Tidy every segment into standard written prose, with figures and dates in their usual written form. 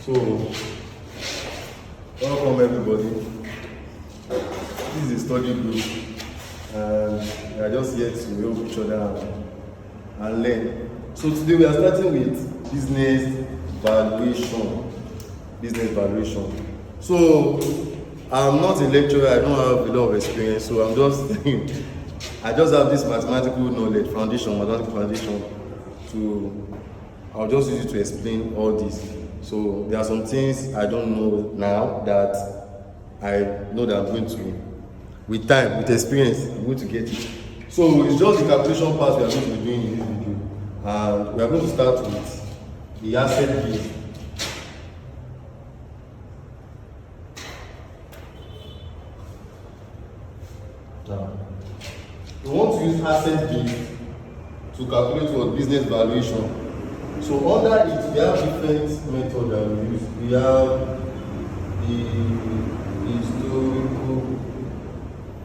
So, welcome everybody. This is a study group, and we are just here to help each other and learn. So today we are starting with business valuation. So I'm not a lecturer, I don't have a lot of experience, so I just have this mathematical knowledge, mathematical foundation. I'll just use it to explain all this. So there are some things I don't know now that I know that I'm going to, with time, with experience, I'm going to get it. So it's just the calculation part we are going to be doing in this video. And we are going to start with the asset base. Now, we want to use asset base to calculate what business valuation. So under it, we have different methods that we use. We have the historical,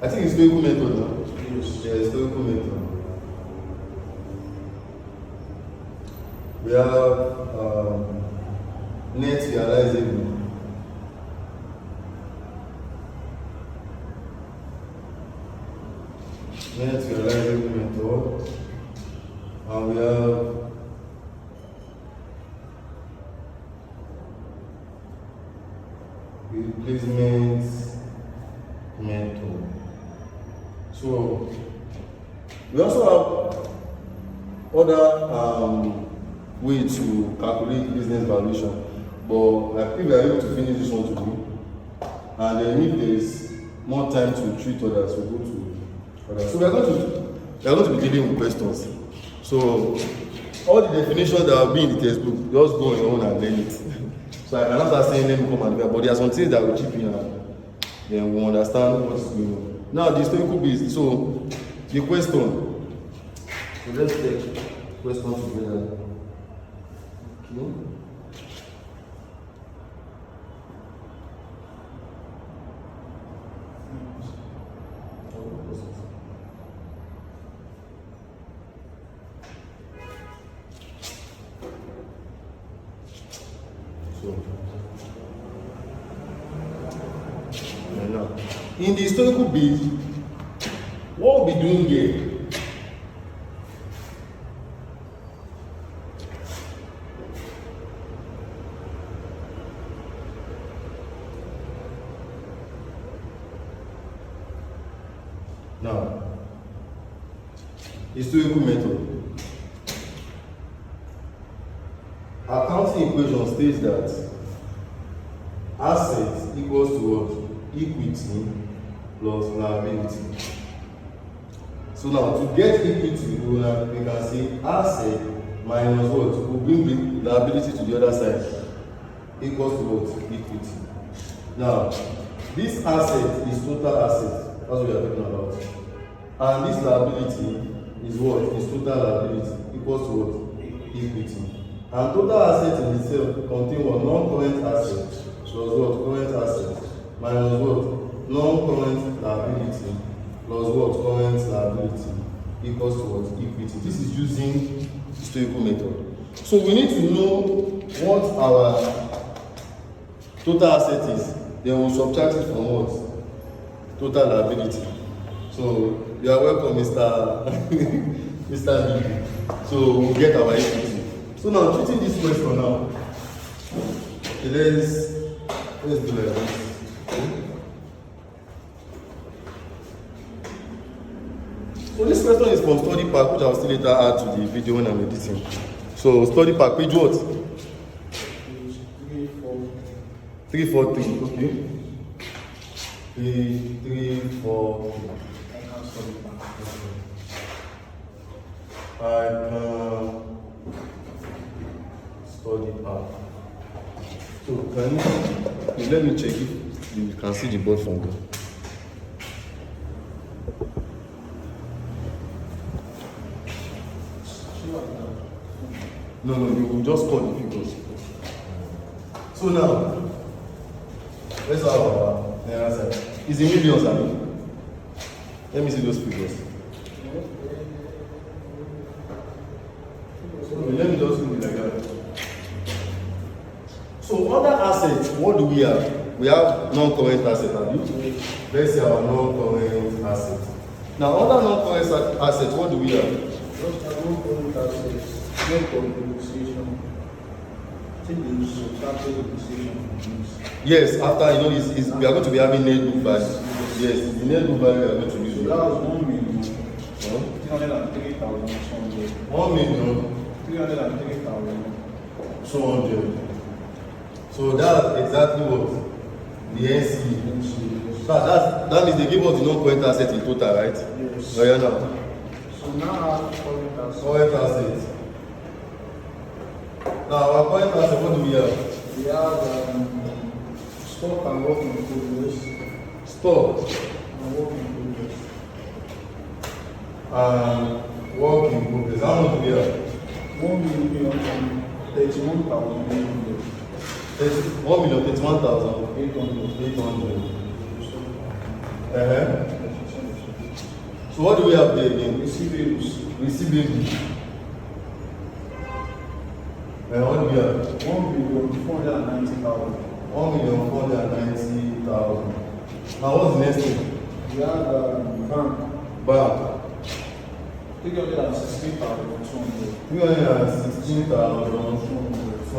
I think historical method, no? Yes. The historical method. We have net realizable. Net realizable method. And we have replacement method. So we also have other way to calculate business valuation, but I think we are able to finish this one today, and then if there is more time to treat others, we'll go to others. So we are going to be dealing with questions. So all the definitions that have been in the textbook, just go on your own and learn it. So I cannot start saying let me come and do, but there are some things that will chip in and then we understand what's going on. Now the historical base. So the question. So let's take question together. Okay. In the historical base, what we'll be doing here now, historical method. Accounting equation states that assets equals to what? Equity plus liability. So now to get equity, we can say asset minus what? We'll bring the liability to the other side equals to what? Equity. Now this asset is total asset, that's what we are talking about, and this liability is what? Is total liability equals to what? Equity. And total asset in itself contains what? Non-current asset plus what? Current asset minus what? Non-current liability plus what? Current liability equals to what? Equity. This is using historical method. So we need to know what our total asset is. Then we'll subtract it from what? Total liability. So you are welcome, Mr. Mr. B. So we'll get our equity. So now treating this question now. Let's do like this. So this question is from study pack, which I'll still later add to the video when I'm editing. So study pack, page what? 343, okay. Page 343. Study pack. So let me check if you can see the board from there. No, you will just call the figures. So now, let's have our answer. It's in millions, I mean. Let me see those figures. So let me just do it like that. So under assets, what do we have? We have non-current assets. Let's say our non-current assets. Now, under non-current assets, what do we have? Just have non-current assets, net of depreciation. Take the subtracted depreciation. Yes, after we are going to be having net book value. Yes, the net book value we are going to use. So that was 1 million. 303,200. 1 million. 303,200. So that's exactly what the NC. That means they give us the non-current asset in total, right? Yes. Oh, yeah, now. So now I have current assets. Current assets. Now our current asset, what do we have? We have stock and work in progress. Stock And work in progress. and work in progress. How much do we have? 1,31,800. 1,31,800. So what do we have there again? Receivables. Receivables. And what do we have? 1,490,000. 1,490,000. Now what's the next thing? We have bank. Bank. 316,200. 316,200. So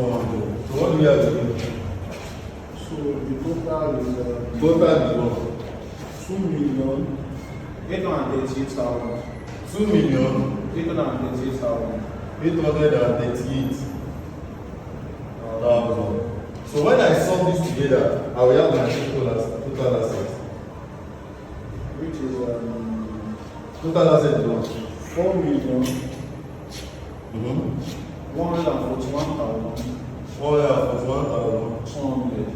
what do we have again? So the total is Total is what? 2,838,000. 2,838,000. 838,000. So when I sum this together, I will have my total assets. Which is Total assets is what? 4,141,200. 141,200.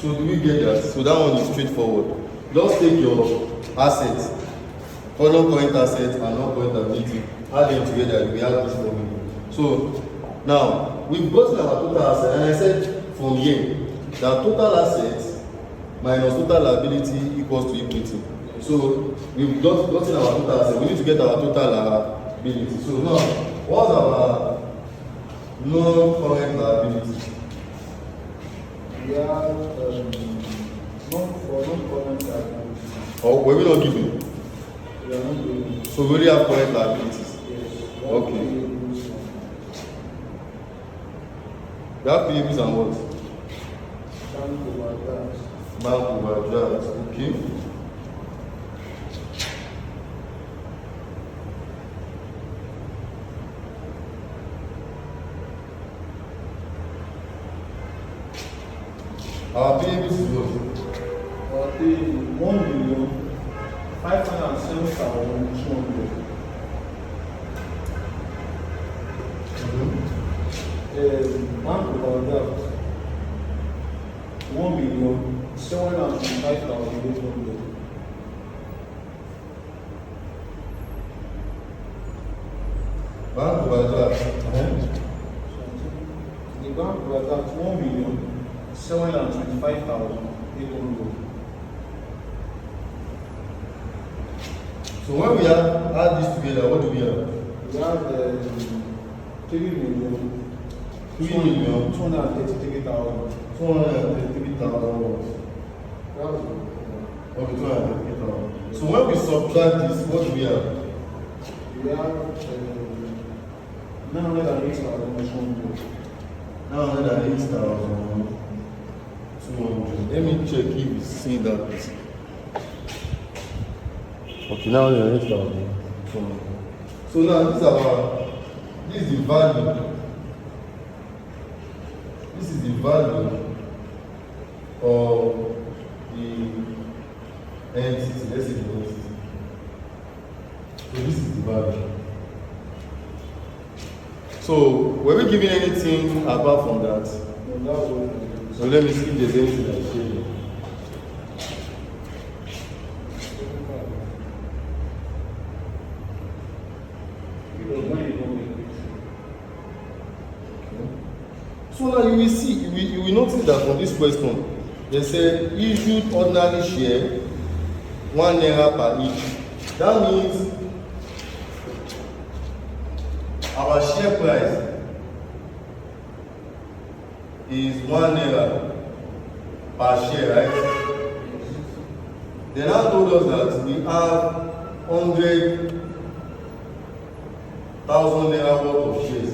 So do we get that? So that one is straightforward. Just take your assets, non-current assets and non-current liability, add them together, we have this formula. So now we've gotten our total assets, and I said from here that total assets minus total liability equals to equity. So we've gotten our total assets. We need to get our total liability. So now, what's our non-current liability? We have non-current liabilities. Or were we not given? We are not doing. So we only have current liabilities. Yes. Okay. We have payables and what? Bank overdraft. Bank overdraft. Okay. Our payables is what? Our pay is 1,507,200. Bank overdraft 1,725,800. Bank overdraft. The bank overdraft 1,725,800. So when we add this together, what do we have? We have 3,233,000. 233,000. Okay, 233,000. So when we subtract this, what do we have? We have 908,200. 908,200. Let me check if you see that. Okay, now 908,200. So now this is the value. This is the value of the entity. Let's say the entity. So this is the value. So were we giving anything apart from that? No, that was what. So let me see if there's anything I share. So now you will see, you will notice that from this question, they said issued ordinary share 1 naira per each. That means our share price is 1 naira per share, right? They now told us that we have 100,000 naira worth of shares.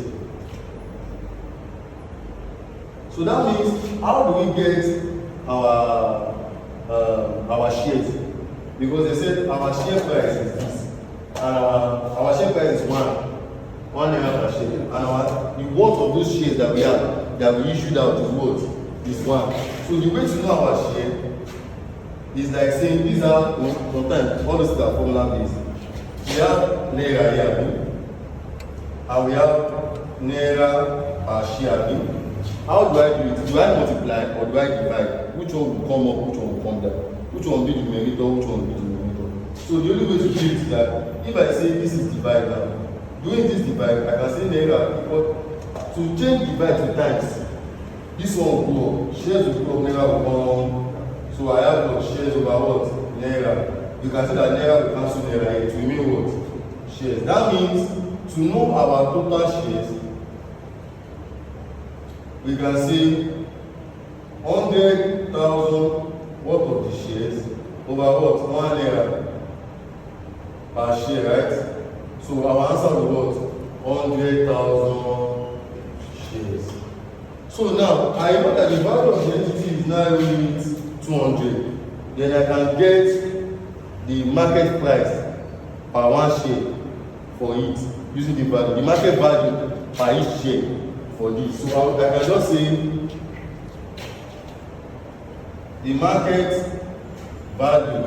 So that means, how do we get our shares? Because they said our share price is this, and our share price is 1 naira per share, and the worth of those shares that we have, that we issued out, is what? Is 1. So the way to know our share is like saying, these are, sometimes all these are formula based. We have naira here, and we have naira per share. How do I do it? Do I multiply or do I divide? Which one will come up, which one will come down? Which one will be the numerator, which one will be the numerator? So the only way to do it is that if I say this is divide now, doing this divide, I can say naira equal to change divide to times. This one will go up, shares will go up, naira will come. So I have what? Shares over what? Naira. You can see that naira will cancel naira, it will remain what? Shares. That means to know our total shares, we can say 100,000 worth of the shares over what? 1 naira per share, right? So our answer will what? 100,000 shares. So now I know that the value of the entity is now only 200. Then I can get the market price per 1 share for it using the value, the market value per each share for this. So I can just say the market value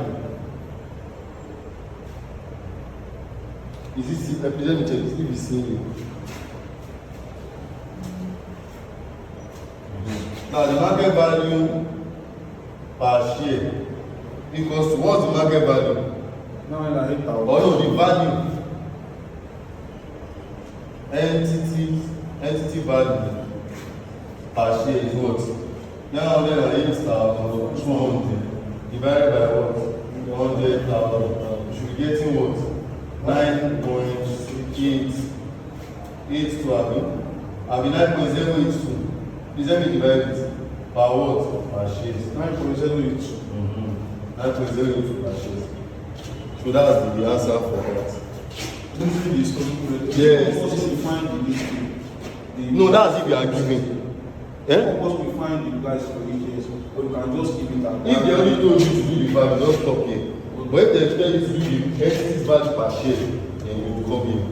is this. Let me check this if it's same. Now the market value per share equals to what's the market value? 9,800. Or no, the value entity value per share is what? 908,200 divided by what? 100,000. You should be getting what? 9.882. I'll be 9.082. Is that be divided per what? Per shares. 9.082. 9.082 per shares. So that's the answer for that. Using this, yes. Of course, we find the no, that's if you are giving. Of course, we find the price for each year, but you can just give it out. If they only told you to do the value, just stop here. But if they expect you to do the entity's value per share, then you will come here.